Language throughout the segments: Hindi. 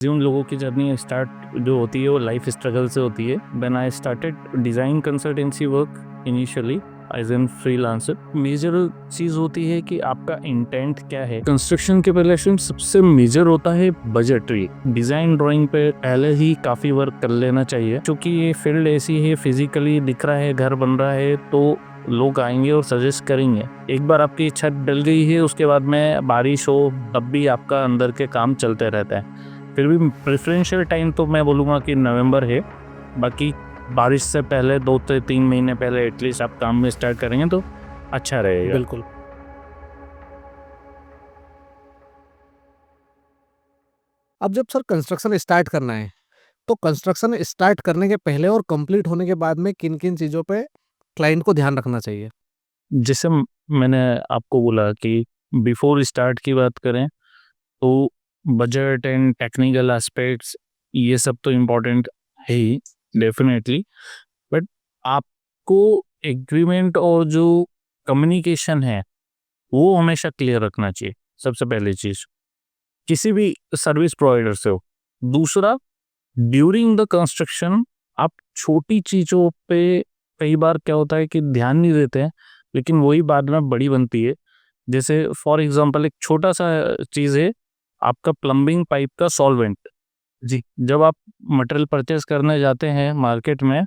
उन लोगों की जर्नी स्टार्ट जो होती है वो लाइफ स्ट्रगल से होती है। When I started design consultancy work initially as an freelancer, major चीज़ होती है कि आपका इंटेंट क्या है। कंस्ट्रक्शन के पहले सबसे मेजर होता है बजटरी। डिज़ाइन ड्राइंग पे पहले ही काफ़ी वर्क कर लेना चाहिए, क्योंकि ये फील्ड ऐसी है, फिजिकली दिख रहा है, घर बन रहा है तो लोग आएंगे और सजेस्ट करेंगे। एक बार आपकी छत डल गई है, उसके बाद में बारिश हो तब भी आपका अंदर के काम चलते रहता है। फिर भी प्रेफरेंशियल टाइम तो मैं बोलूँगा कि नवंबर है। बाकी बारिश से पहले 2 से 3 महीने पहले एटलीस्ट आप काम में स्टार्ट करेंगे तो अच्छा रहेगा। बिल्कुल। अब जब सर कंस्ट्रक्शन स्टार्ट करना है, तो कंस्ट्रक्शन स्टार्ट करने के पहले और कंप्लीट होने के बाद में किन-किन चीज़ों पे क्लाइंट को ध्यान रखना चाहिए? जैसे मैंने आपको बोला कि बिफोर स्टार्ट की बात करें तो बजट एंड टेक्निकल एस्पेक्ट्स ये सब तो इम्पोर्टेंट है ही डेफिनेटली। बट आपको एग्रीमेंट और जो कम्युनिकेशन है वो हमेशा क्लियर रखना चाहिए, सबसे पहली चीज़ किसी भी सर्विस प्रोवाइडर से हो। दूसरा, ड्यूरिंग द कंस्ट्रक्शन आप छोटी चीज़ों पे कई बार क्या होता है कि ध्यान नहीं देते हैं, लेकिन वही बाद में बड़ी बनती है। जैसे फॉर एग्जांपल एक छोटा-सा चीज़ है, आपका प्लम्बिंग पाइप का सॉल्वेंट। जी, जब आप मटेरियल परचेज़ करने जाते हैं मार्केट में,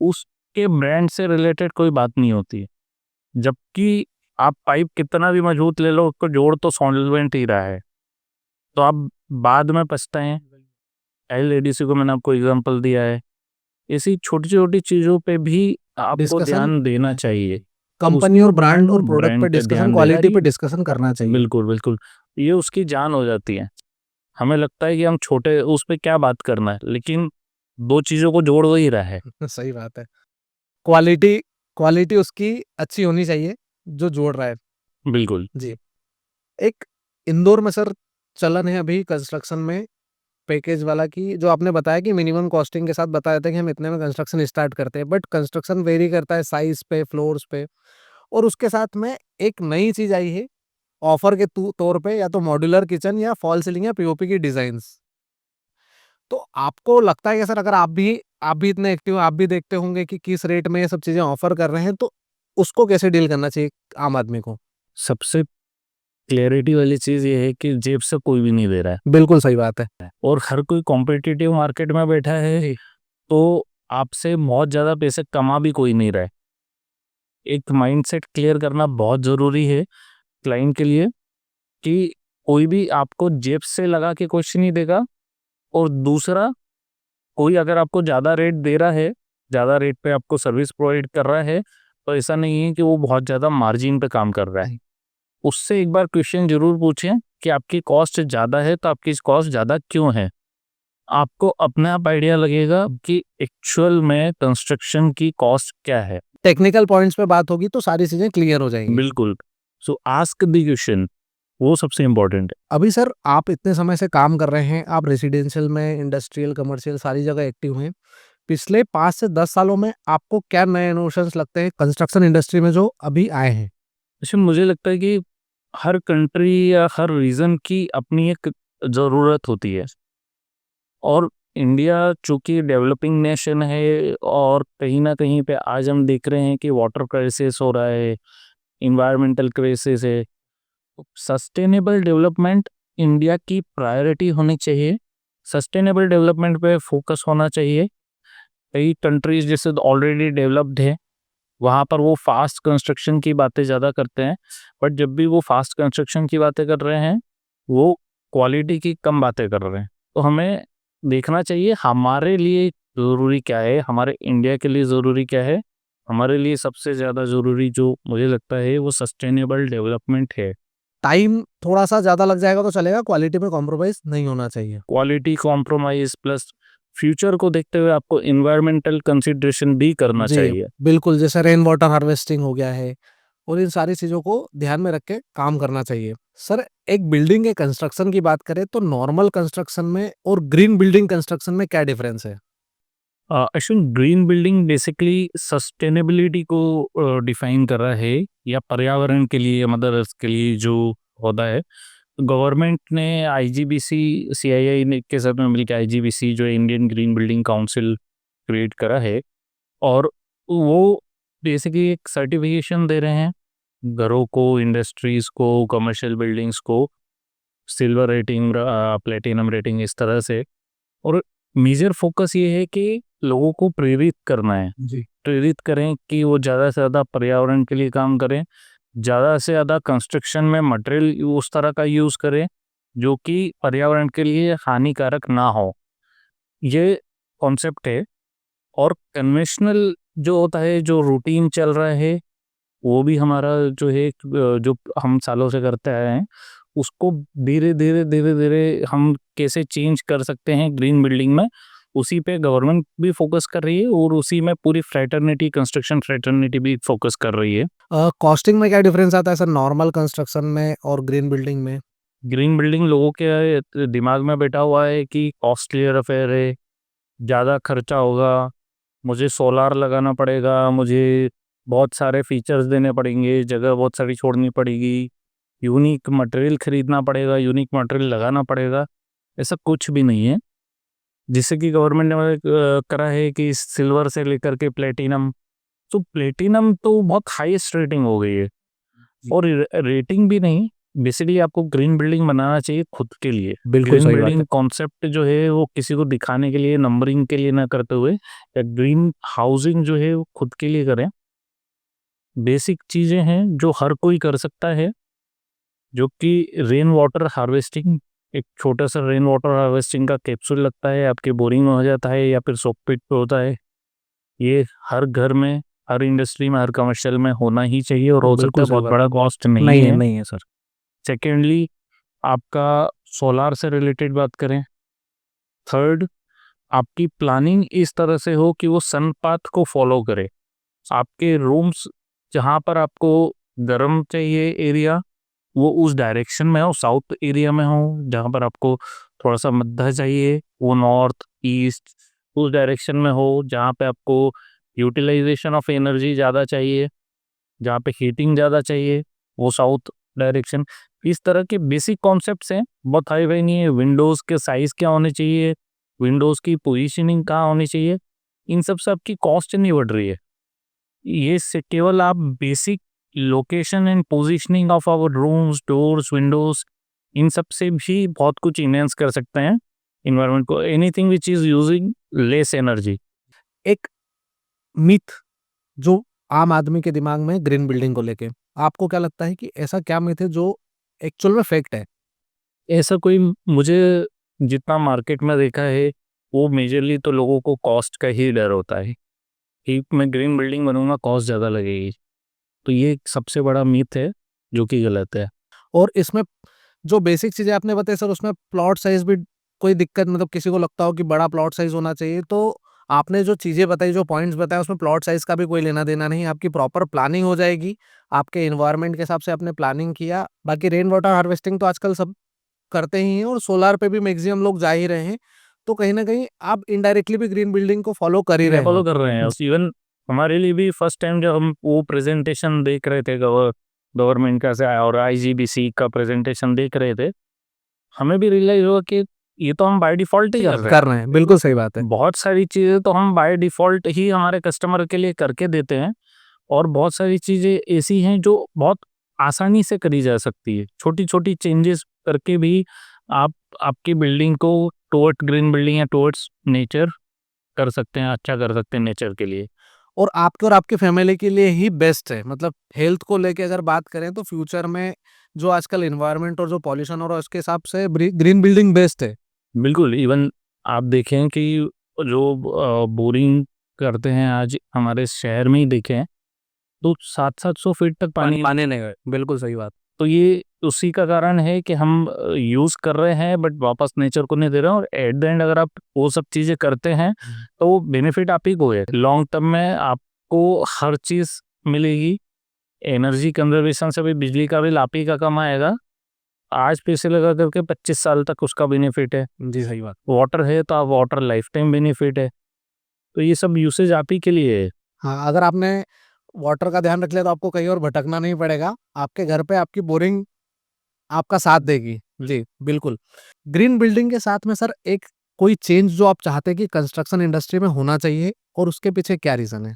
उसके ब्रांड से रिलेटेड कोई बात नहीं होती है। जबकि आप पाइप कितना भी मजबूत ले लो, उसको जोड़ तो सॉल्वेंट ही रहा है। तो आप बाद में पछताएँ। एलएडीसी को मैंने आपको एग्जांपल दिया है। ऐसी छोटी-छोटी चीज़ों पे भी आपको डिस्कशन ध्यान देना चाहिए। कंपनी उसको और ब्रांड और प्रोडक्ट पे ब्रांड पे डिस्कशन, ध्यान देना क्वालिटी ही पे डिस्कशन करना चाहिए। बिल्कुल, बिल्कुल। ये उसकी जान हो जाती है। हमें लगता है कि हम छोटे उस पे क्या बात करना है, लेकिन 2 चीज़ों को जोड़ वो ही रहा है। सही बात है। क्वालिटी क्वालिटी उसकी अच्छी होनी चाहिए, जो जोड़ रहा है। बिल्कुल। जी। एक इंदौर में सर चलन है अभी कंस्ट्रक्शन में पैकेज वाला, कि जो आपने बताया कि मिनिमम कॉस्टिंग के साथ बताया था कि हम इतने में कंस्ट्रक्शन स्टार्ट करते हैं, बट कंस्ट्रक्शन वेरी करता है साइज पे, फ्लोर्स पे। और उसके साथ में एक नई चीज आई है ऑफर के तौर पे, या तो मॉड्यूलर किचन या फॉल सीलिंग या पीओपी की डिजाइन्स। तो आपको लगता है कि सर, अगर आप भी इतने एक्टिव, आप भी देखते होंगे कि किस रेट में ये सब चीजें ऑफर कर रहे हैं, तो उसको कैसे डील करना चाहिए आम आदमी को? सबसे क्लैरिटी वाली चीज़ ये है कि जेब से कोई भी नहीं दे रहा है बिल्कुल सही बात है। और हर कोई कॉम्पिटिटिव मार्केट में बैठा है, जी। तो आपसे बहुत ज़्यादा पैसे कमा भी कोई नहीं रहा है। एक माइंडसेट क्लियर करना बहुत ज़रूरी है क्लाइंट के लिए कि कोई भी आपको जेब से लगा के कुछ नहीं देगा। और दूसरा, कोई अगर आपको ज़्यादा रेट दे रहा है, ज़्यादा रेट पे आपको सर्विस प्रोवाइड कर रहा है, तो ऐसा नहीं है कि वो बहुत ज़्यादा मार्जिन पे काम कर रहा है। उससे एक बार क्वेश्चन ज़रूर पूछें कि आपकी कॉस्ट ज़्यादा है, तो आपकी कॉस्ट ज़्यादा क्यों है? आपको अपने आप आइडिया लगेगा कि एक्चुअल में कंस्ट्रक्शन की कॉस्ट क्या है। टेक्निकल पॉइंट्स पे बात होगी तो सारी चीजें क्लियर हो जाएंगी। बिल्कुल। सो आस्क द क्वेश्चन, वो सबसे इम्पोर्टेंट है। अभी सर आप इतने समय से काम कर रहे हैं, आप रेसिडेंशियल में, इंडस्ट्रियल, कमर्शियल सारी जगह एक्टिव हैं। पिछले 5 से 10 सालों में आपको क्या नए इनोवेशंस लगते हैं कंस्ट्रक्शन इंडस्ट्री में जो अभी आए हैं? अच्छा, मुझे लगता है कि हर कंट्री या हर रीजन की अपनी एक ज़रूरत होती है और इंडिया चूंकि डेवलपिंग नेशन है और कहीं ना कहीं पे आज हम देख रहे हैं कि वाटर क्राइसिस हो रहा है, इन्वायरमेंटल क्राइसिस है। सस्टेनेबल डेवलपमेंट इंडिया की प्रायोरिटी होनी चाहिए। सस्टेनेबल डेवलपमेंट पे फोकस होना चाहिए। कई कंट्रीज जैसे ऑलरेडी डेवलप्ड है, वहाँ पर वो फास्ट कंस्ट्रक्शन की बातें ज़्यादा करते हैं। बट जब भी वो फास्ट कंस्ट्रक्शन की बातें कर रहे हैं, वो क्वालिटी की कम बातें कर रहे हैं। तो हमें देखना चाहिए हमारे लिए ज़रूरी क्या है, हमारे इंडिया के लिए ज़रूरी क्या है। हमारे लिए सबसे ज़्यादा ज़रूरी जो मुझे लगता है वो सस्टेनेबल डेवलपमेंट है। टाइम थोड़ा सा ज्यादा लग जाएगा तो चलेगा, क्वालिटी में कॉम्प्रोमाइज नहीं होना चाहिए। क्वालिटी कॉम्प्रोमाइज़ प्लस फ्यूचर को देखते हुए आपको एनवायरमेंटल कंसिडरेशन भी करना जी, चाहिए। बिल्कुल, जैसे रेन वाटर हार्वेस्टिंग हो गया है, और इन सारी चीज़ों को ध्यान में रख के काम करना चाहिए। सर, एक बिल्डिंग के कंस्ट्रक्शन की बात करें तो नॉर्मल कंस्ट्रक्शन में और ग्रीन बिल्डिंग कंस्ट्रक्शन में क्या डिफरेंस है? Actually green building basically sustainability को डिफाइन कर रहा है या पर्यावरण के लिए, मदर अर्थ के लिए जो होता है गवर्नमेंट ने आईजीबीसी सीआईआई के साथ में मिलकर आईजीबीसी जो Indian green building council create करा है, और वो बेसिकली एक सर्टिफिकेशन दे रहे हैं घरों को, इंडस्ट्रीज को, कमर्शियल बिल्डिंग्स को सिल्वर रेटिंग, प्लेटिनम रेटिंग, इस तरह से। और मेजर फोकस ये है कि लोगों को प्रेरित करना है, जी प्रेरित करें कि वो ज़्यादा से ज़्यादा पर्यावरण के लिए काम करें, ज़्यादा से ज़्यादा कंस्ट्रक्शन में मटेरियल उस तरह का यूज़ करें जो कि पर्यावरण के लिए हानिकारक ना हो। ये कॉन्सेप्ट है। और कन्वेंशनल जो होता है, जो रूटीन चल रहा है, वो भी हमारा जो है जो हम सालों से करते आए हैं, उसको धीरे धीरे धीरे धीरे हम कैसे चेंज कर सकते हैं ग्रीन बिल्डिंग में, उसी पे गवर्नमेंट भी फोकस कर रही है और उसी में पूरी फ्रेटर्निटी, कंस्ट्रक्शन फ्रेटर्निटी भी फोकस कर रही है। कॉस्टिंग में क्या डिफरेंस आता है सर नॉर्मल कंस्ट्रक्शन में और ग्रीन बिल्डिंग में? ग्रीन बिल्डिंग लोगों के दिमाग में बैठा हुआ है कि कॉस्टलियर अफेयर है, ज़्यादा खर्चा होगा, मुझे सोलार लगाना पड़ेगा, मुझे बहुत सारे फीचर्स देने पड़ेंगे, जगह बहुत सारी छोड़नी पड़ेगी, यूनिक मटेरियल खरीदना पड़ेगा, यूनिक मटेरियल लगाना पड़ेगा। ऐसा कुछ भी नहीं है। जिससे कि गवर्नमेंट ने करा है कि सिल्वर से लेकर के प्लेटिनम, तो प्लेटिनम तो बहुत हाईएस्ट रेटिंग हो गई है। और रेटिंग भी नहीं, बेसिकली आपको ग्रीन बिल्डिंग बनाना चाहिए खुद के लिए। बिल्कुल ग्रीन सही बात है। बिल्डिंग कॉन्सेप्ट जो है वो किसी को दिखाने के लिए, नंबरिंग के लिए ना करते हुए, या ग्रीन हाउसिंग जो है वो खुद के लिए करें। बेसिक चीज़ें हैं जो हर कोई कर सकता है, जो कि रेन वाटर हार्वेस्टिंग। एक छोटा सा रेन वाटर हार्वेस्टिंग का कैप्सूल लगता है, आपके बोरिंग में हो जाता है या फिर सोक पिट पे होता है। ये हर घर में, हर इंडस्ट्री में, हर कमर्शियल में होना ही चाहिए, और हो सकता बिल्कुल है सही बहुत बात बड़ा है। कॉस्ट नहीं नहीं है, है। नहीं है सर। सेकेंडली, आपका सोलार से रिलेटेड बात करें। थर्ड, आपकी प्लानिंग इस तरह से हो कि वो सन पाथ को फॉलो करे। आपके रूम्स जहाँ पर आपको गर्म चाहिए एरिया, वो उस डायरेक्शन में हो, साउथ एरिया में हो। जहाँ पर आपको थोड़ा सा मध्य चाहिए, वो नॉर्थ ईस्ट उस डायरेक्शन में हो। जहाँ पे आपको यूटिलाइजेशन ऑफ एनर्जी ज़्यादा चाहिए, जहाँ पे हीटिंग ज़्यादा चाहिए, वो साउथ डायरेक्शन। इस तरह के बेसिक कॉन्सेप्ट्स हैं, बहुत हाई फाई नहीं है। विंडोज़ के साइज़ क्या होने चाहिए, विंडोज़ की पोजीशनिंग कहाँ होनी चाहिए, इन सब से आपकी कॉस्ट नहीं बढ़ रही है। ये से केवल आप basic location and positioning of our rooms, doors, windows, इन सब से भी बहुत कुछ इन्हांस कर सकते हैं एनवायरनमेंट को। Anything which is using less energy. एक मिथ जो आम आदमी के दिमाग में ग्रीन बिल्डिंग को लेके, आपको क्या लगता है कि ऐसा क्या मिथ है जो एक्चुअल में फैक्ट है? ऐसा कोई, मुझे जितना मार्केट में देखा है, वो मेजरली तो लोगों को कॉस्ट का ही डर होता है कि मैं ग्रीन बिल्डिंग बनूंगा, कॉस्ट ज़्यादा लगेगी। तो ये एक सबसे बड़ा मिथ है जो कि गलत है। और इसमें जो बेसिक चीज़ें आपने बताई सर, उसमें प्लॉट साइज़ भी कोई दिक्कत, मतलब किसी को लगता हो कि बड़ा प्लॉट साइज़ होना चाहिए, तो आपने जो चीज़ें बताई, जो पॉइंट्स बताए, उसमें प्लॉट साइज़ का भी कोई लेना-देना नहीं है। आपकी प्रॉपर प्लानिंग हो जाएगी, आपके एनवायरनमेंट के हिसाब से आपने प्लानिंग किया। बाकी रेन वाटर हार्वेस्टिंग तो आजकल सब करते ही हैं और सोलार पे भी मैक्सिमम लोग जा ही रहे हैं। तो कहीं न कहीं आप इनडायरेक्टली भी ग्रीन बिल्डिंग को फॉलो कर ही रहे फॉलो हो। कर रहे हैं। इवन हमारे लिए भी फर्स्ट टाइम जब हम वो प्रेजेंटेशन देख रहे थे गवर्नमेंट का से, और आईजीबीसी का प्रेजेंटेशन देख रहे थे, हमें भी रियलाइज हुआ कि ये तो हम बाय डिफ़ॉल्ट ही कर रहे हैं। कर रहे हैं, बिल्कुल सही बात है। बहुत सारी चीज़ें तो हम बाय डिफ़ॉल्ट ही हमारे कस्टमर के लिए करके देते हैं, और बहुत सारी चीज़ें ऐसी हैं जो बहुत आसानी से करी जा सकती है। छोटी-छोटी चेंजेस करके भी आप आपकी बिल्डिंग को टुवर्ड्स ग्रीन बिल्डिंग या टुवर्ड्स नेचर कर सकते हैं, अच्छा कर सकते हैं नेचर के लिए। और आपके और आपकी फैमिली के लिए ही बेस्ट है। मतलब हेल्थ को लेके अगर बात करें तो फ्यूचर में जो आजकल एनवायरनमेंट और जो पॉल्यूशन हो रहा है उसके हिसाब से ग्रीन बिल्डिंग बेस्ट है। बिल्कुल, इवन आप देखें कि जो बोरिंग करते हैं आज हमारे शहर में ही देखें, तो 700-700 फीट तक पानी। पाने नहीं गए, बिल्कुल सही बात। तो ये उसी का कारण है कि हम यूज़ कर रहे हैं बट वापस नेचर को नहीं दे रहे हैं। और एट द एंड अगर आप वो सब चीज़ें करते हैं तो वो बेनिफिट आप ही को है। लॉन्ग टर्म में आपको हर चीज़ मिलेगी। एनर्जी कंजर्वेशन से भी बिजली का बिल आप ही का कम आएगा। आज पैसे लगा करके 25 साल तक उसका बेनिफिट है। जी, सही बात। वाटर है तो आप वाटर लाइफ टाइम बेनिफिट है। तो ये सब यूसेज आप ही के लिए है। हाँ, अगर आपने वाटर का ध्यान रख लिया तो आपको कहीं और भटकना नहीं पड़ेगा। आपके घर पे आपकी बोरिंग आपका साथ देगी। जी, बिल्कुल। ग्रीन बिल्डिंग के साथ में सर एक कोई चेंज जो आप चाहते हैं कि कंस्ट्रक्शन इंडस्ट्री में होना चाहिए और उसके पीछे क्या रीज़न है?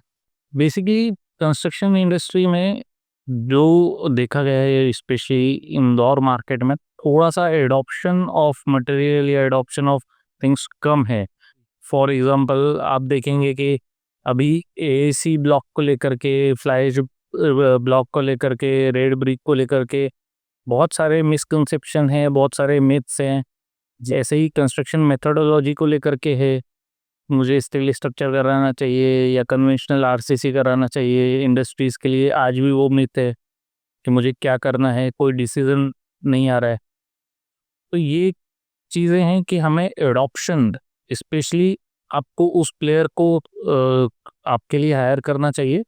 बेसिकली कंस्ट्रक्शन इंडस्ट्री में जो देखा गया है स्पेशली इंदौर मार्केट में थोड़ा सा एडॉप्शन ऑफ मटेरियल या एडॉप्शन ऑफ थिंग्स कम है। फॉर एग्जांपल आप देखेंगे कि अभी एएसी ब्लॉक को लेकर के, फ्लाई ब्लॉक को लेकर के, रेड ब्रिक को लेकर के बहुत सारे मिसकंसेप्शन हैं, बहुत सारे मिथ्स हैं। जैसे ही कंस्ट्रक्शन मेथोडोलॉजी को लेकर के है, मुझे स्टील स्ट्रक्चर कराना चाहिए या कन्वेंशनल आरसीसी कराना चाहिए इंडस्ट्रीज़ के लिए, आज भी वो मिथ है कि मुझे क्या करना है, कोई डिसीज़न नहीं आ रहा है। तो ये चीज़ें हैं कि हमें एडॉप्शन स्पेशली आपको उस प्लेयर को आपके लिए हायर करना चाहिए,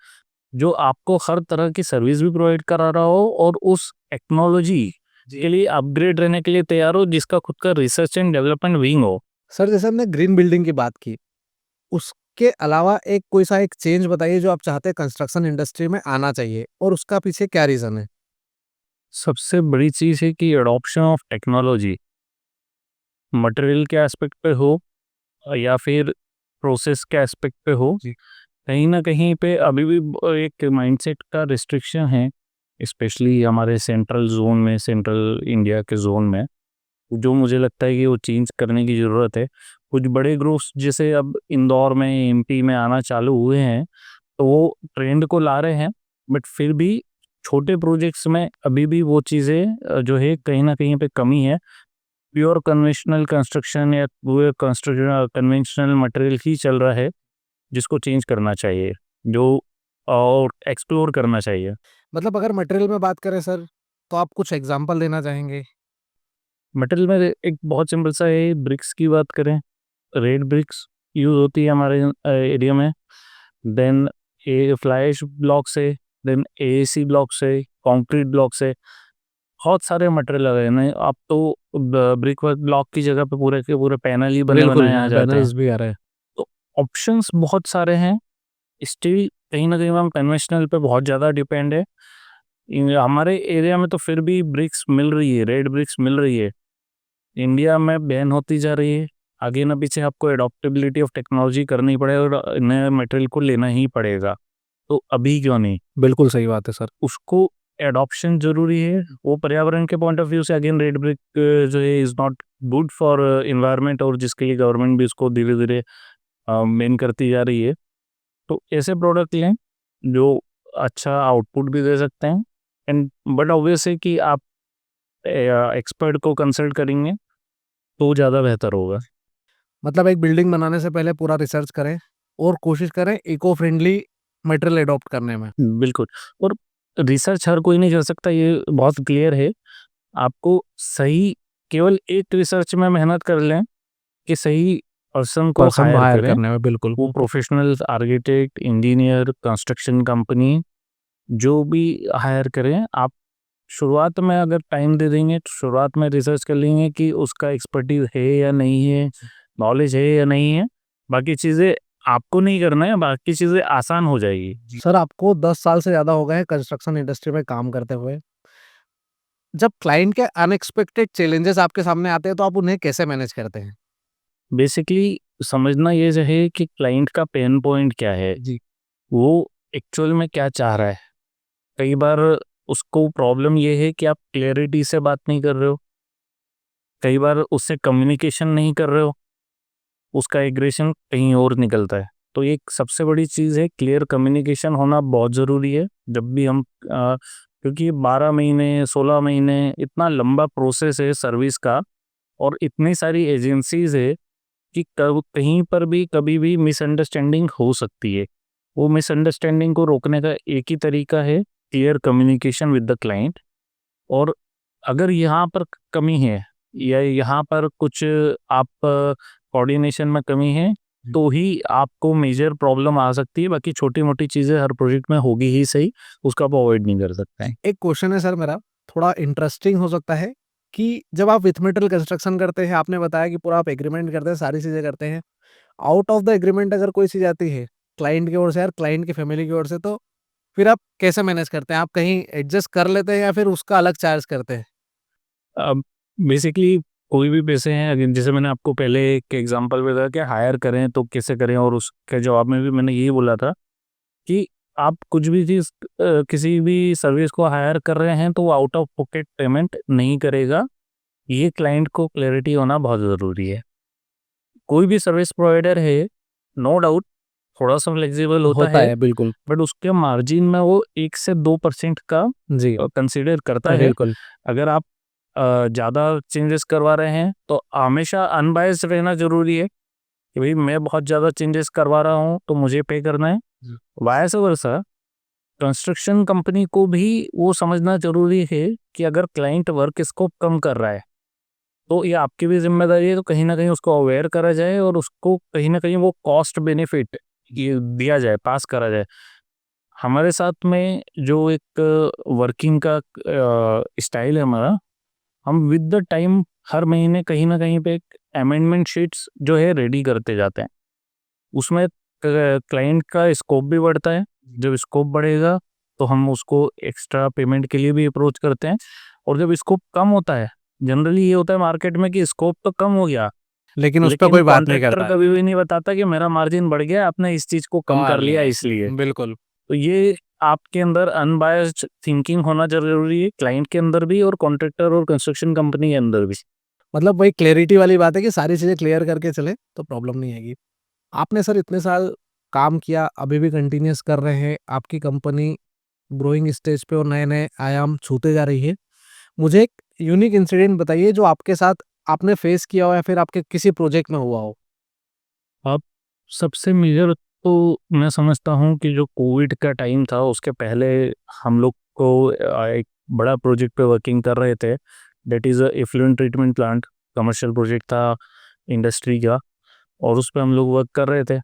जो आपको हर तरह की सर्विस भी प्रोवाइड करा रहा हो और उस टेक्नोलॉजी के लिए अपग्रेड रहने के लिए तैयार हो, जिसका खुद का रिसर्च एंड डेवलपमेंट विंग हो। सर जैसे हमने ग्रीन बिल्डिंग की बात की, उसके अलावा एक कोई सा एक चेंज बताइए जो आप चाहते हैं कंस्ट्रक्शन इंडस्ट्री में आना चाहिए और उसका पीछे क्या रीज़न है? सबसे बड़ी चीज़ है कि एडॉप्शन ऑफ टेक्नोलॉजी मटेरियल के एस्पेक्ट पे हो या फिर प्रोसेस के एस्पेक्ट पे हो, जी। कहीं न कहीं पे अभी भी एक माइंडसेट का रिस्ट्रिक्शन है, स्पेशली हमारे सेंट्रल ज़ोन में, सेंट्रल इंडिया के ज़ोन में, जो मुझे लगता है कि वो चेंज करने की ज़रूरत है। कुछ बड़े ग्रुप्स जैसे अब इंदौर में, एमपी में आना चालू हुए हैं, तो वो ट्रेंड को ला रहे हैं, बट फिर भी छोटे प्रोजेक्ट्स में अभी भी वो चीज़ें जो है कहीं न कहीं पे कमी है। प्योर कन्वेंशनल कंस्ट्रक्शन या पूरे कंस्ट्रक्शन कन्वेंशनल मटेरियल ही चल रहा है, जिसको चेंज करना चाहिए, जो और एक्सप्लोर करना चाहिए। मतलब अगर मटेरियल में बात करें सर, तो आप कुछ एग्ज़ाम्पल देना चाहेंगे? मटेरियल में एक बहुत सिंपल सा है, ब्रिक्स की बात करें, रेड ब्रिक्स यूज़ होती है हमारे एरिया में। देन ए फ्लाई ब्लॉक्स है, देन एएसी ब्लॉक्स है, कंक्रीट ब्लॉक्स है, बहुत सारे मटेरियल लगे हैं। नहीं, अब तो ब्रिक वर्क ब्लॉक की जगह पे पूरे के पूरे पैनल ही बने बिल्कुल, बनाए आ जाते हैं। बैनर्स भी आ रहे हैं। तो ऑप्शंस बहुत सारे हैं। स्टिल कहीं न कहीं हम कन्वेंशनल पे बहुत ज़्यादा डिपेंड है। हमारे एरिया में तो फिर भी ब्रिक्स मिल रही है, रेड ब्रिक्स मिल रही है। इंडिया में बैन होती जा रही है। आगे ना पीछे आपको एडॉप्टेबिलिटी ऑफ टेक्नोलॉजी करनी पड़ेगा और नए मटेरियल को लेना ही पड़ेगा। तो अभी क्यों नहीं? बिल्कुल सही बात है सर। उसको एडॉप्शन ज़रूरी है। वो पर्यावरण के पॉइंट ऑफ व्यू से अगेन रेड ब्रिक जो है is not good for environment, और जिसके लिए गवर्नमेंट भी इसको धीरे-धीरे बैन करती जा रही है। तो ऐसे प्रोडक्ट लें जो अच्छा आउटपुट भी दे सकते हैं, एंड बट ऑब्वियस है कि आप एक्सपर्ट को कंसल्ट करेंगे तो ज़्यादा बेहतर होगा। मतलब एक बिल्डिंग बनाने से पहले पूरा रिसर्च करें और कोशिश करें इको फ्रेंडली मटेरियल एडॉप्ट करने में। बिल्कुल। और रिसर्च हर कोई नहीं कर सकता, ये बहुत क्लियर है। आपको सही केवल एक रिसर्च में मेहनत कर लें कि सही पर्सन को पर्सन हायर हायर करें। करने में बिल्कुल। वो professional architect, engineer, construction company जो भी हायर करें, आप शुरुआत में अगर टाइम दे देंगे, तो शुरुआत में रिसर्च कर लेंगे कि उसका एक्सपर्टीज़ है या नहीं है, नॉलेज है या नहीं है। बाकी चीज़ें आपको नहीं करना है, बाकी चीज़ें आसान हो जाएगी। सर आपको 10 साल से ज़्यादा हो गए हैं कंस्ट्रक्शन इंडस्ट्री में काम करते हुए। जब क्लाइंट के अनएक्सपेक्टेड चैलेंजेस आपके सामने आते हैं तो आप उन्हें कैसे मैनेज करते हैं? बेसिकली समझना ये जो है कि क्लाइंट का पेन पॉइंट क्या है, जी। वो एक्चुअल में क्या चाह रहा है। कई बार उसको प्रॉब्लम ये है कि आप क्लैरिटी से बात नहीं कर रहे हो, कई बार उससे कम्युनिकेशन नहीं कर रहे हो, उसका एग्रेशन कहीं और निकलता है। तो एक सबसे बड़ी चीज़ है, क्लियर कम्युनिकेशन होना बहुत ज़रूरी है जब भी हम क्योंकि 12 महीने, 16 महीने इतना लंबा प्रोसेस है सर्विस का, और इतनी सारी एजेंसीज़ है कि कब कहीं पर भी कभी भी मिसअंडरस्टैंडिंग हो सकती है। वो मिसअंडरस्टैंडिंग को रोकने का एक ही तरीका है, clear communication with the client. और अगर यहाँ पर कमी है या यहाँ पर कुछ आप कोऑर्डिनेशन में कमी है, तो ही आपको मेजर प्रॉब्लम आ सकती है। बाकी छोटी-मोटी चीज़ें हर प्रोजेक्ट में होगी ही सही, उसको आप अवॉइड नहीं कर सकते हैं। एक क्वेश्चन है सर मेरा, थोड़ा इंटरेस्टिंग हो सकता है कि जब आप विथ मेटल कंस्ट्रक्शन करते हैं, आपने बताया कि पूरा आप एग्रीमेंट करते हैं, सारी चीज़ें करते हैं। आउट ऑफ द एग्रीमेंट अगर कोई चीज़ आती है, क्लाइंट की ओर से या क्लाइंट की फैमिली की ओर से, तो फिर आप कैसे मैनेज करते हैं? आप कहीं एडजस्ट कर लेते हैं या फिर उसका अलग चार्ज करते हैं? बेसिकली कोई भी पैसे हैं, अगर जैसे मैंने आपको पहले एक एग्जांपल बताया कि हायर करें तो कैसे करें, और उसके जवाब में भी मैंने यही बोला था कि आप कुछ भी चीज़ किसी भी सर्विस को हायर कर रहे हैं तो वो आउट ऑफ पॉकेट पेमेंट नहीं करेगा। ये क्लाइंट को क्लैरिटी होना बहुत ज़रूरी है। कोई भी सर्विस प्रोवाइडर है, नो डाउट थोड़ा सा फ्लेक्सिबल होता होता है, है, बिल्कुल। बट उसके मार्जिन में वो 1 से 2% का जी, कंसीडर करता है। बिल्कुल। अगर आप ज़्यादा चेंजेस करवा रहे हैं तो हमेशा अनबायस्ड रहना ज़रूरी है कि भाई मैं बहुत ज़्यादा चेंजेस करवा रहा हूँ तो मुझे पे करना है। वाइस वर्सा कंस्ट्रक्शन कंपनी को भी वो समझना ज़रूरी है कि अगर क्लाइंट वर्क स्कोप कम कर रहा है तो ये आपकी भी ज़िम्मेदारी है, तो कहीं न कहीं उसको अवेयर करा जाए और उसको कहीं न कहीं वो कॉस्ट बेनिफिट ये दिया जाए, पास करा जाए। हमारे साथ में जो एक वर्किंग का स्टाइल है हमारा, हम विद द टाइम हर महीने कहीं न कहीं पे एक अमेंडमेंट शीट्स जो है रेडी करते जाते हैं। उसमें क्लाइंट का स्कोप भी बढ़ता है। जब स्कोप बढ़ेगा तो हम उसको एक्स्ट्रा पेमेंट के लिए भी अप्रोच करते हैं, और जब स्कोप कम होता है, जनरली ये होता है मार्केट में कि स्कोप तो कम हो गया, लेकिन उस पे लेकिन कोई बात नहीं कॉन्ट्रैक्टर करता। कभी भी नहीं बताता कि मेरा मार्जिन बढ़ गया, आपने इस चीज़ को कम कर कमाल लिया है। इसलिए। बिल्कुल। तो ये आपके अंदर अनबायस्ड थिंकिंग होना ज़रूरी है, क्लाइंट के अंदर भी और कॉन्ट्रैक्टर और कंस्ट्रक्शन कंपनी के अंदर भी। मतलब वही क्लैरिटी वाली बात है कि सारी चीज़ें क्लियर करके चलें, तो प्रॉब्लम नहीं आएगी। आपने सर इतने साल काम किया, अभी भी कंटिन्यूअस कर रहे हैं, आपकी कंपनी ग्रोइंग स्टेज पे और नए-नए आयाम छूते जा रही है। मुझे एक यूनिक इंसिडेंट बताइए जो आपके साथ आपने फेस किया हो या फिर आपके किसी प्रोजेक्ट में हुआ हो? अब सबसे मेजर तो मैं समझता हूँ कि जो कोविड का टाइम था उसके पहले हम लोग को एक बड़ा प्रोजेक्ट पे वर्किंग कर रहे थे, that is a effluent treatment plant. Commercial project था इंडस्ट्री का, और उस पे हम लोग वर्क कर रहे थे,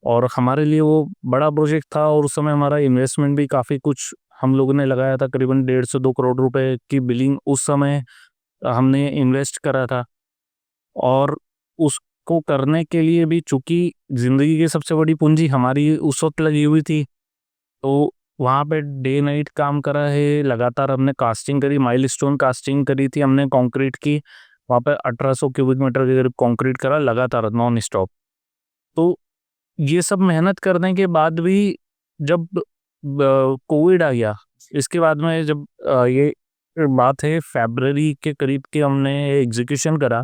और हमारे लिए वो बड़ा प्रोजेक्ट था, और उस समय हमारा इन्वेस्टमेंट भी काफ़ी कुछ हम लोगों ने लगाया था, करीबन 1.5 से 2 करोड़ रुपए की बिलिंग उस समय हमने इन्वेस्ट करा था। और उसको करने के लिए भी चूँकि ज़िंदगी की सबसे बड़ी पूँजी हमारी उस वक़्त लगी हुई थी, तो वहाँ पे डे नाइट काम करा है, लगातार हमने कास्टिंग करी, माइलस्टोन कास्टिंग करी थी हमने कंक्रीट की, वहाँ पे 1800 क्यूबिक मीटर के करीब कंक्रीट करा लगातार नॉन स्टॉप। तो ये सब मेहनत करने के बाद भी जब कोविड आ गया, इसके बाद में जब ये बात है फ़रवरी के करीब के हमने एग्ज़ीक्यूशन करा,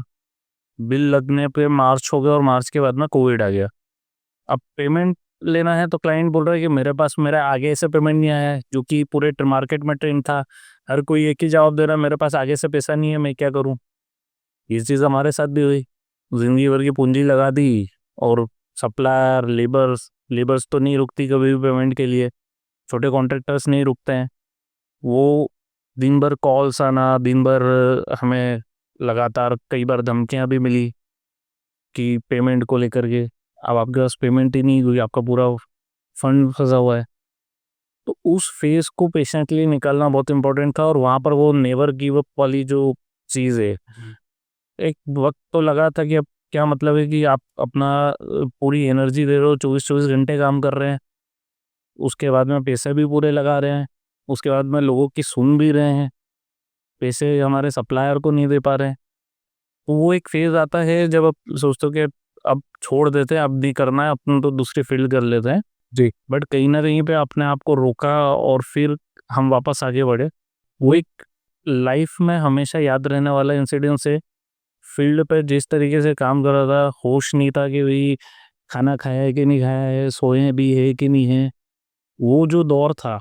बिल लगने पे मार्च हो गया और मार्च के बाद में कोविड आ गया। अब पेमेंट लेना है तो क्लाइंट बोल रहा है कि मेरे पास मेरा आगे से पेमेंट नहीं आया है, जो कि पूरे मार्केट में ट्रेंड था। हर कोई एक ही जवाब दे रहा है, मेरे पास आगे से पैसा नहीं है, मैं क्या करूँ? ये चीज़ हमारे साथ भी हुई। ज़िंदगी भर की पूंजी लगा दी, और सप्लायर, लेबर्स लेबर्स तो नहीं रुकती कभी भी पेमेंट के लिए। छोटे कॉन्ट्रैक्टर्स नहीं रुकते हैं। वो दिन भर कॉल्स आना, दिन भर हमें लगातार कई बार धमकियाँ भी मिली कि पेमेंट को लेकर के, अब आपके पास पेमेंट ही नहीं हुई, आपका पूरा फंड फँसा हुआ है। तो उस फ़ेज़ को पेशेंटली निकालना बहुत इम्पोर्टेंट था, और वहाँ पर वो नेवर गिव अप वाली जो चीज़ है, एक वक़्त तो लगा था कि अब क्या मतलब है कि आप अपना पूरी एनर्जी दे रहे हो, 24-24 घंटे काम कर रहे हैं, उसके बाद में पैसे भी पूरे लगा रहे हैं, उसके बाद में लोगों की सुन भी रहे हैं, पैसे हमारे सप्लायर को नहीं दे पा रहे हैं। तो वो एक फ़ेज़ आता है जब आप सोचते हो कि अब छोड़ देते हैं, अब नहीं करना है, अपन तो दूसरी फ़ील्ड कर लेते हैं। जी। बट कहीं न कहीं पे अपने आप को रोका, और फिर हम वापस आगे बढ़े। वो एक लाइफ़ में हमेशा याद रहने वाला इंसिडेंस है। फ़ील्ड पे जिस तरीके से काम कर रहा था, होश नहीं था कि भई खाना खाया है कि नहीं खाया है, सोए भी है कि नहीं है। वो जो दौर था,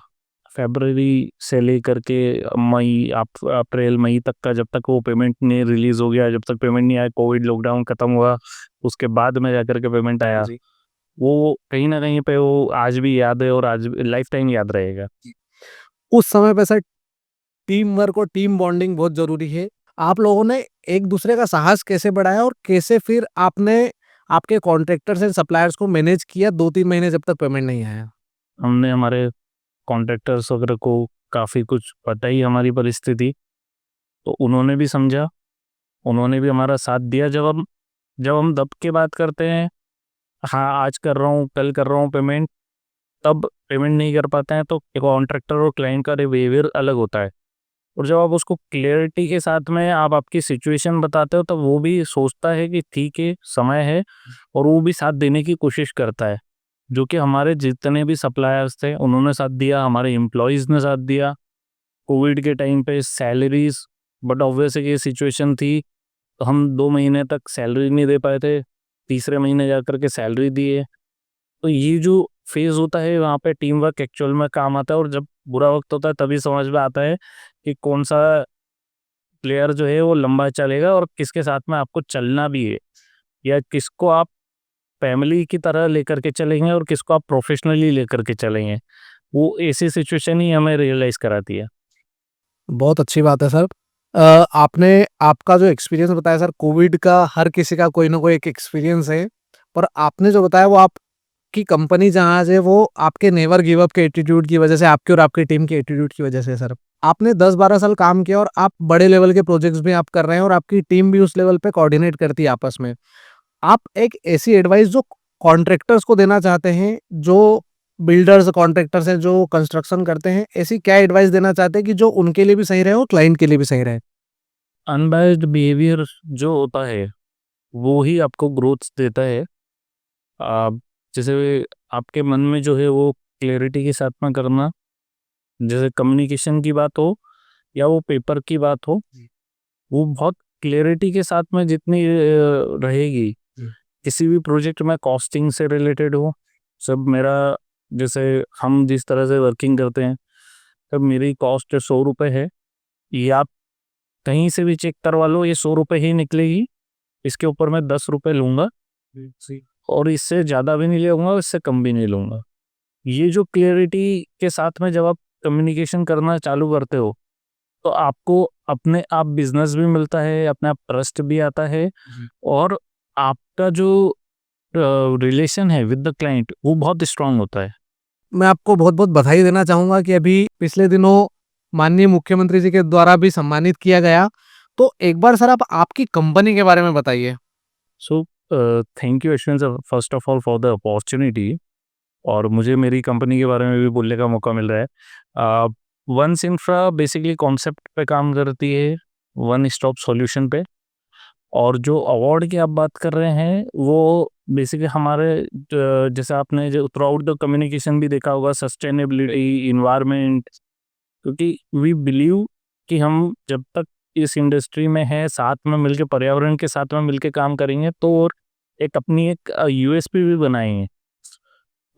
फ़रवरी से लेकर के मई, अप्रैल मई तक का, जब तक वो पेमेंट नहीं रिलीज़ हो गया, जब तक पेमेंट नहीं आया, कोविड लॉकडाउन खत्म हुआ, उसके बाद में जाकर के पेमेंट आया। जी। वो कहीं न कहीं पे वो आज भी याद है, और आज लाइफ़ टाइम याद रहेगा। उस समय पे सर टीम वर्क और टीम बॉन्डिंग बहुत ज़रूरी है। आप लोगों ने एक-दूसरे का साहस कैसे बढ़ाया और कैसे फिर आपने आपके कॉन्ट्रैक्टर्स एंड सप्लायर्स को मैनेज किया 2-3 महीने जब तक पेमेंट नहीं आया? हमने हमारे कॉन्ट्रैक्टर्स वगैरह को काफ़ी कुछ बताई हमारी परिस्थिति, तो उन्होंने भी समझा, उन्होंने भी हमारा साथ दिया। जब हम दब के बात करते हैं, हाँ, आज कर रहा हूँ, कल कर रहा हूँ पेमेंट, तब पेमेंट नहीं कर पाते हैं, तो कॉन्ट्रैक्टर और क्लाइंट का बिहेवियर अलग होता है। और जब आप उसको क्लियरिटी के साथ में आप आपकी सिचुएशन बताते हो, तब वो भी सोचता है कि ठीक है, समय है, और वो भी साथ देने की कोशिश करता है। जो कि हमारे जितने भी सप्लायर्स थे, उन्होंने साथ दिया, हमारे एम्प्लॉइज़ ने साथ दिया। कोविड के टाइम पे सैलरीज़, बट ऑब्वियसली ये सिचुएशन थी, तो हम 2 महीने तक सैलरी नहीं दे पाए थे, तीसरे महीने जाकर के सैलरी दिए। तो ये जो फ़ेज़ होता है, वहाँ पे टीम वर्क एक्चुअल में काम आता है, और जब बुरा वक़्त होता है तभी समझ में आता है कि कौन-सा प्लेयर जो है वो लंबा चलेगा और किसके साथ में आपको चलना भी है, या किसको आप फैमिली की तरह लेकर के चलेंगे और किसको आप प्रोफ़ेशनली लेकर के चलेंगे। वो ऐसी सिचुएशन ही हमें रियलाइज़ कराती है। बहुत अच्छी बात है सर। आपने आपका जो एक्सपीरियंस बताया सर, कोविड का हर किसी का कोई ना कोई एक एक्सपीरियंस है, पर आपने जो बताया वो आपकी कंपनी जहाँ आज है वो आपके नेवर गिव अप के एटीट्यूड की वजह से, आपकी और आपकी टीम के एटीट्यूड की वजह से सर। आपने 10-12 साल काम किया और आप बड़े लेवल के प्रोजेक्ट्स भी आप कर रहे हैं और आपकी टीम भी उस लेवल पे कोऑर्डिनेट करती है आपस में। आप एक ऐसी एडवाइस जो कॉन्ट्रैक्टर्स को देना चाहते हैं, जो बिल्डर्स, कॉन्ट्रैक्टर्स हैं, जो कंस्ट्रक्शन करते हैं, ऐसी क्या एडवाइस देना चाहते हैं कि जो उनके लिए भी सही रहे और क्लाइंट के लिए भी सही रहे? अनबायस्ड बिहेवियर जो होता है, वो ही आपको ग्रोथ देता है। आप जैसे आपके मन में जो है वो क्लैरिटी के साथ में करना, जैसे कम्युनिकेशन की बात हो या वो पेपर की बात हो, वो बहुत क्लैरिटी के साथ में जितनी रहेगी, किसी भी प्रोजेक्ट में कॉस्टिंग से रिलेटेड हो, सब मेरा, जैसे हम जिस तरह से वर्किंग करते हैं, तब मेरी कॉस्ट ₹100 है, ये आप कहीं से भी चेक करवा लो, ये ₹100 ही निकलेगी, इसके ऊपर मैं ₹10 लूँगा, और इससे ज़्यादा भी नहीं लूँगा, इससे कम भी नहीं लूँगा। ये जो क्लैरिटी के साथ में जब आप कम्युनिकेशन करना चालू करते हो, तो आपको अपने आप बिज़नेस भी मिलता है, अपने आप ट्रस्ट भी आता है, और आपका जो रिलेशन है विद द क्लाइंट, वो बहुत स्ट्रांग होता है। मैं आपको बहुत-बहुत बधाई देना चाहूँगा कि अभी पिछले दिनों माननीय मुख्यमंत्री जी के द्वारा भी सम्मानित किया गया। तो एक बार सर आप आपकी कंपनी के बारे में बताइए? So thank you Yashwant sir, first of all for the opportunity, और मुझे मेरी कंपनी के बारे में भी बोलने का मौका मिल रहा है। वंस इंफ्रा बेसिकली कॉन्सेप्ट पे काम करती है, वन स्टॉप सॉल्यूशन पे। और जो अवार्ड की आप बात कर रहे हैं, वो बेसिकली हमारे जैसे आपने जो थ्रू आउट द कम्युनिकेशन भी देखा होगा, सस्टेनेबिलिटी, इन्वायरमेंट, क्योंकि वी बिलीव कि हम जब तक इस इंडस्ट्री में हैं, साथ में मिलके, पर्यावरण के साथ में मिलके काम करेंगे, तो और एक अपनी एक यूएसपी भी बनाएंगे।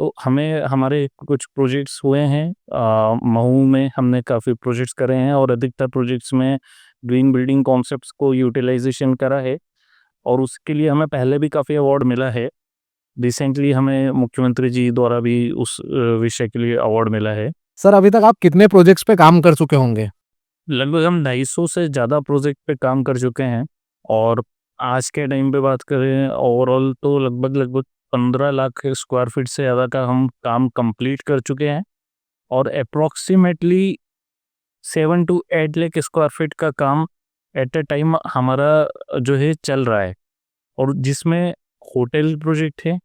तो हमें हमारे कुछ प्रोजेक्ट्स हुए हैं, महू में हमने काफ़ी प्रोजेक्ट्स करे हैं, और अधिकतर प्रोजेक्ट्स में ग्रीन बिल्डिंग कॉन्सेप्ट्स को यूटिलाइजेशन करा है, और उसके लिए हमें पहले भी काफ़ी अवार्ड मिला है। रिसेंटली हमें मुख्यमंत्री जी द्वारा भी उस विषय के लिए अवार्ड मिला है। सर अभी तक आप कितने प्रोजेक्ट्स पे काम कर चुके होंगे? लगभग हम 250 से ज़्यादा प्रोजेक्ट पे काम कर चुके हैं, और आज के टाइम पे बात करें ओवरऑल, तो लगभग 15 लाख स्क्वायर फीट से ज़्यादा का हम काम कंप्लीट कर चुके हैं, और approximately 7 to 8 lakh square feet का काम एट अ टाइम हमारा जो है चल रहा है, और जिसमें होटल प्रोजेक्ट है,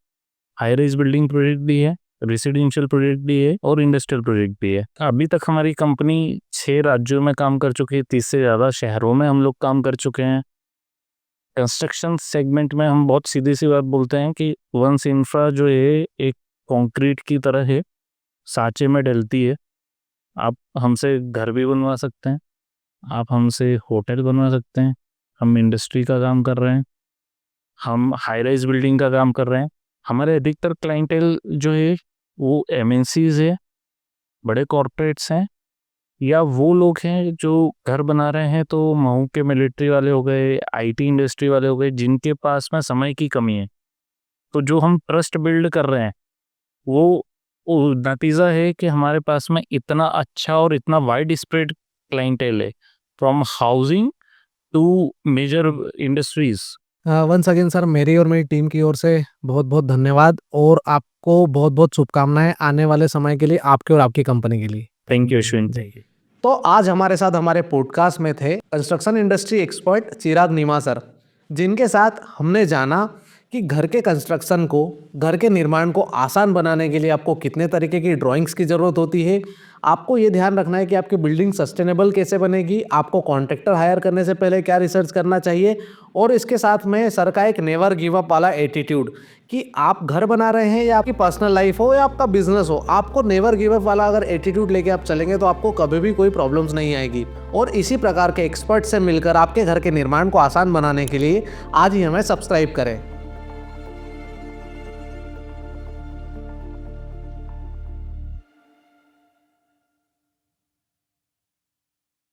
हाई राइज बिल्डिंग प्रोजेक्ट भी है, रेसिडेंशियल प्रोजेक्ट भी है, और इंडस्ट्रियल प्रोजेक्ट भी है। अभी तक हमारी कंपनी 6 राज्यों में काम कर चुकी है, 30 से ज़्यादा शहरों में हम लोग काम कर चुके हैं। कंस्ट्रक्शन सेगमेंट में हम बहुत सीधी सी बात बोलते हैं कि वंस इंफ्रा जो है एक कंक्रीट की तरह है, सांचे में डलती है। आप हमसे घर भी बनवा सकते हैं, आप हमसे होटल बनवा सकते हैं, हम इंडस्ट्री का काम कर रहे हैं, हम हाई राइज बिल्डिंग का काम कर रहे हैं। हमारे अधिकतर क्लाइंटेल जो है वो एमएनसीज है, बड़े कॉरपोरेट्स हैं, या वो लोग हैं जो घर बना रहे हैं, तो महू के मिलिट्री वाले हो गए, आईटी इंडस्ट्री वाले हो गए, जिनके पास में समय की कमी है। तो जो हम ट्रस्ट बिल्ड कर रहे हैं, वो नतीजा है कि हमारे पास में इतना अच्छा और इतना वाइड स्प्रेड क्लाइंटेल है, from housing to major industries. Once again sir, मेरी और मेरी टीम की ओर से बहुत-बहुत धन्यवाद और आपको बहुत-बहुत शुभकामनाएँ आने वाले समय के लिए, आपके और आपकी कंपनी के लिए। Thank you Ashwin. तो आज हमारे साथ हमारे पॉडकास्ट में थे कंस्ट्रक्शन इंडस्ट्री एक्सपर्ट चिराग नीमा सर, जिनके साथ हमने जाना कि घर के कंस्ट्रक्शन को, घर के निर्माण को आसान बनाने के लिए आपको कितने तरीके की ड्राइंग्स की ज़रूरत होती है। आपको ये ध्यान रखना है कि आपकी बिल्डिंग सस्टेनेबल कैसे बनेगी, आपको कॉन्ट्रैक्टर हायर करने से पहले क्या रिसर्च करना चाहिए, और इसके साथ में सर का एक नेवर गिव अप वाला एटीट्यूड कि आप घर बना रहे हैं या आपकी पर्सनल लाइफ हो या आपका बिजनेस हो, आपको नेवर गिव अप वाला अगर एटीट्यूड लेके आप चलेंगे तो आपको कभी भी कोई प्रॉब्लम्स नहीं आएगी। और इसी प्रकार के एक्सपर्ट से मिलकर आपके घर के निर्माण को आसान बनाने के लिए आज ही हमें सब्सक्राइब करें।